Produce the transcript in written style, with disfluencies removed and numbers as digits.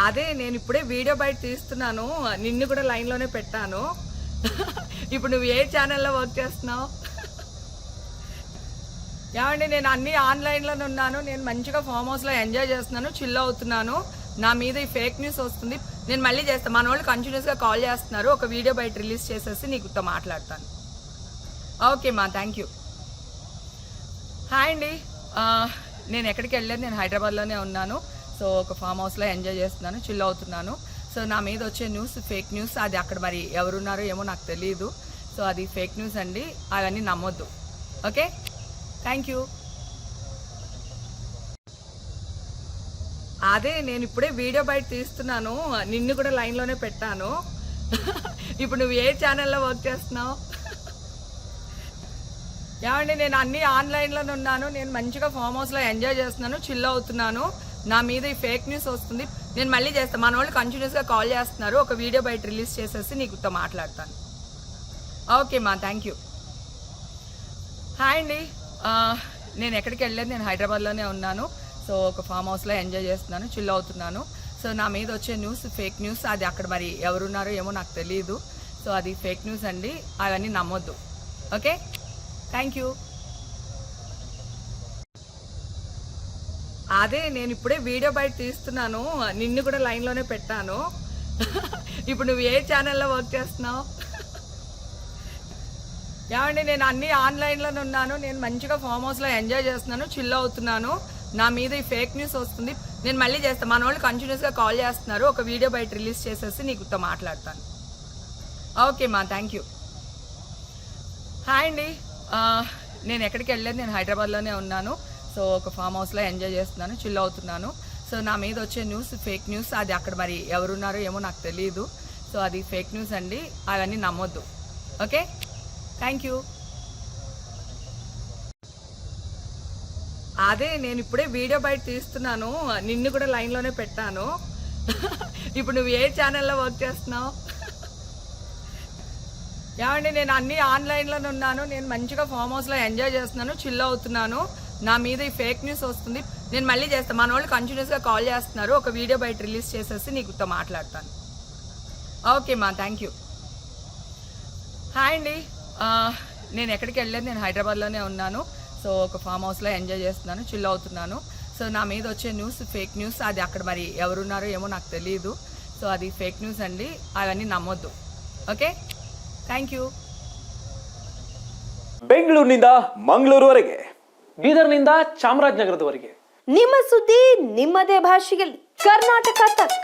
అదే నేను ఇప్పుడే వీడియో బయట తీస్తున్నాను, నిన్ను కూడా లైన్లోనే పెట్టాను. ఇప్పుడు నువ్వు ఏ ఛానల్లో వర్క్ చేస్తున్నావు? ఏమండి, నేను అన్నీ ఆన్లైన్లోనే ఉన్నాను. నేను మంచిగా ఫామ్ హౌస్లో ఎంజాయ్ చేస్తున్నాను, చిల్ అవుతున్నాను. నా మీద ఈ ఫేక్ న్యూస్ వస్తుంది. నేను మళ్ళీ చేస్తాను. మన వాళ్ళు కంటిన్యూస్గా కాల్ చేస్తున్నారు. ఒక వీడియో బయట రిలీజ్ చేసేసి నీకుతో మాట్లాడతాను. ఓకే మా, థ్యాంక్ యూ. హాయ్ అండి, నేను ఎక్కడికి వెళ్ళలేదు, నేను హైదరాబాద్లోనే ఉన్నాను. సో ఒక ఫామ్ హౌస్లో ఎంజాయ్ చేస్తున్నాను, చిల్ అవుతున్నాను. సో నా మీద వచ్చే న్యూస్ ఫేక్ న్యూస్. అది అక్కడ మరి ఎవరున్నారో ఏమో నాకు తెలియదు. సో అది ఫేక్ న్యూస్ అండి, అవన్నీ నమ్మొద్దు. Okay, thank you. అదే నేను ఇప్పుడే వీడియో బయట తీస్తున్నాను, నిన్ను కూడా లైన్లోనే పెట్టాను. ఇప్పుడు నువ్వు ఏ ఛానల్లో వర్క్ చేస్తున్నావు? ఏమండి, నేను అన్నీ ఆన్లైన్లోనే ఉన్నాను. నేను మంచిగా ఫామ్ హౌస్లో ఎంజాయ్ చేస్తున్నాను, చిల్ అవుతున్నాను. నా మీద ఈ ఫేక్ న్యూస్ వస్తుంది. నేను మళ్ళీ చేస్తాను. మన వాళ్ళు కంటిన్యూస్గా కాల్ చేస్తున్నారు. ఒక వీడియో బయట రిలీజ్ చేసేసి నీకుతో మాట్లాడతాను. ఓకే మా, థ్యాంక్ యూ. హాయ్ అండి, నేను ఎక్కడికి వెళ్ళలేదు, నేను హైదరాబాద్లోనే ఉన్నాను. సో ఒక ఫామ్ హౌస్లో ఎంజాయ్ చేస్తున్నాను, చిల్ అవుతున్నాను. సో నా మీద వచ్చే న్యూస్ ఫేక్ న్యూస్. అది అక్కడ మరి ఎవరున్నారో ఏమో నాకు తెలియదు. సో అది ఫేక్ న్యూస్ అండి, అవన్నీ నమ్మొద్దు. Okay, thank you. అదే నేను ఇప్పుడే వీడియో బయట తీస్తున్నాను, నిన్ను కూడా లైన్లోనే పెట్టాను. ఇప్పుడు నువ్వు ఏ ఛానల్లో వర్క్ చేస్తున్నావు? ఏమండి, నేను అన్నీ ఆన్లైన్లోనే ఉన్నాను. నేను మంచిగా ఫామ్ హౌస్లో ఎంజాయ్ చేస్తున్నాను, చిల్ అవుతున్నాను. నా మీద ఈ ఫేక్ న్యూస్ వస్తుంది. నేను మళ్ళీ చేస్తాను. మన వాళ్ళు కంటిన్యూస్గా కాల్ చేస్తున్నారు. ఒక వీడియో బయట రిలీజ్ చేసేసి నీకుతో మాట్లాడతాను. ఓకే మా, థ్యాంక్ యూ. హాయ్ అండి, నేను ఎక్కడికి వెళ్ళలేదు, నేను హైదరాబాద్లోనే ఉన్నాను. సో ఒక ఫామ్ హౌస్లో ఎంజాయ్ చేస్తున్నాను, చిల్ అవుతున్నాను. సో నా మీద వచ్చే న్యూస్ ఫేక్ న్యూస్. అది అక్కడ మరి ఎవరున్నారో ఏమో నాకు తెలియదు. సో అది ఫేక్ న్యూస్ అండి, అవన్నీ నమ్మొద్దు. Okay, thank you. అదే నేను ఇప్పుడే వీడియో బయట తీస్తున్నాను, నిన్ను కూడా లైన్లోనే పెట్టాను. ఇప్పుడు నువ్వు ఏ ఛానల్లో వర్క్ చేస్తున్నావు? ఏమండి, నేను అన్నీ ఆన్లైన్లోనే ఉన్నాను. నేను మంచిగా ఫామ్ హౌస్లో ఎంజాయ్ చేస్తున్నాను, చిల్ అవుతున్నాను. నా మీద ఈ ఫేక్ న్యూస్ వస్తుంది. నేను మళ్ళీ చేస్తాను. మన వాళ్ళు కంటిన్యూస్గా కాల్ చేస్తున్నారు. ఒక వీడియో బయట రిలీజ్ చేసేసి నీకుతో మాట్లాడతాను. ఓకే మా, థ్యాంక్ యూ. హాయ్ అండి, నేను ఎక్కడికి వెళ్ళలేదు, నేను హైదరాబాద్లోనే ఉన్నాను. సో ఒక ఫామ్ హౌస్లో ఎంజాయ్ చేస్తున్నాను, చిల్ అవుతున్నాను. సో నా మీద వచ్చే న్యూస్ ఫేక్ న్యూస్. అది అక్కడ మరి ఎవరున్నారో ఏమో నాకు తెలియదు. సో అది ఫేక్ న్యూస్ అండి, అవన్నీ నమ్మొద్దు. Okay, thank you. ಬೆಂಗಳೂರಿನಿಂದ ಮಂಗಳೂರುವರೆಗೆ, ಬೀದರ್ನಿಂದ ಚಾಮರಾಜನಗರದವರೆಗೆ ನಿಮ್ಮ ಸುದ್ದಿ ನಿಮ್ಮದೇ ಭಾಷೆಯಲ್ಲಿ ಕರ್ನಾಟಕ ತಕ್.